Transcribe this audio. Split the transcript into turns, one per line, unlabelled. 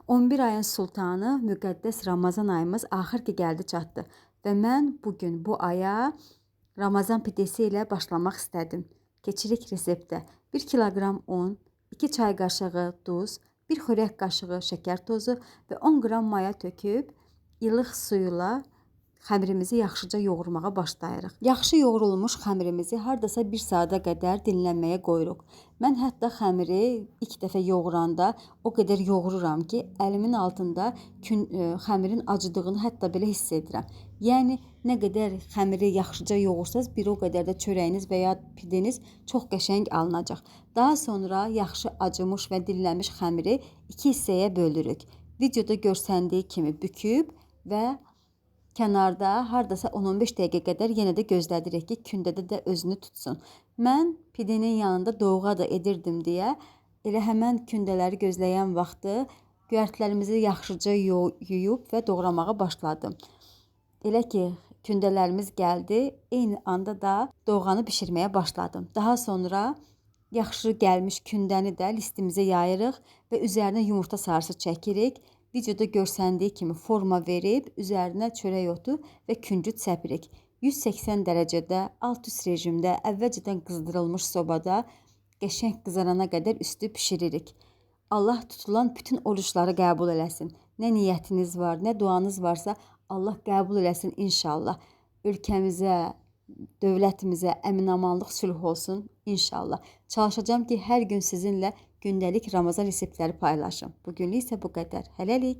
11 ayın sultanı müqəddəs Ramazan ayımız axır ki gəldi çatdı və mən bugün bu aya Ramazan pidesi ilə başlamaq istədim. Keçirik reseptə. 1 kiloqram un, 2 çay qaşığı duz, 1 xörək qaşığı şəkər tozu və 10 qram maya töküb ilıq suyla xəmirimizi yaxşıca yoğurmağa başlayırıq. Yaxşı yoğrulmuş xəmirimizi hardasa 1 saata qədər dinlənməyə qoyuruq. Mən hətta xəmiri ilk dəfə yoğuranda o qədər yoğururam ki, əlimin altında xəmirin acıdığını hətta belə hiss edirəm. Yəni nə qədər xəmiri yaxşıca yoğursanız, bir o qədər də çörəyiniz və ya pideniz çox qəşəng alınacaq. Daha sonra yaxşı acımış və dinlənmiş xəmiri 2 hissəyə bölürük. Videoda görsəndiyi kimi büküb və kənarda hardasa 10-15 dəqiqə qədər yenə də gözlədirik ki, kündədə də özünü tutsun. Mən pidenin yanında dovğa da edirdim deyə elə həmən kündələri gözləyən vaxtı göyərtilərimizi yaxşıca yuyub və doğramağa başladım. Elə ki, kündələrimiz gəldi, eyni anda da dovğanı bişirməyə başladım. Daha sonra yaxşı gəlmiş kündəni də listimizə yayırıq və üzərinə yumurta sarısı çəkirik. Videoda görsəndiyi kimi forma verib, üzərinə çörək otu və küncüt səpirik. 180 dərəcədə, alt-üst rejimdə, əvvəlcədən qızdırılmış sobada qəşəng qızarana qədər üstü bişiririk. Allah tutulan bütün oruçları qəbul eləsin. Nə niyyətiniz var, nə duanız varsa Allah qəbul eləsin inşallah. Ölkəmizə, dövlətimizə əmin-amanlıq sülh olsun inşallah. Çalışacağım ki, hər gün sizinlə gündəlik Ramazan reseptləri paylaşım. Bugünlük isə bu qədər. Hələlik.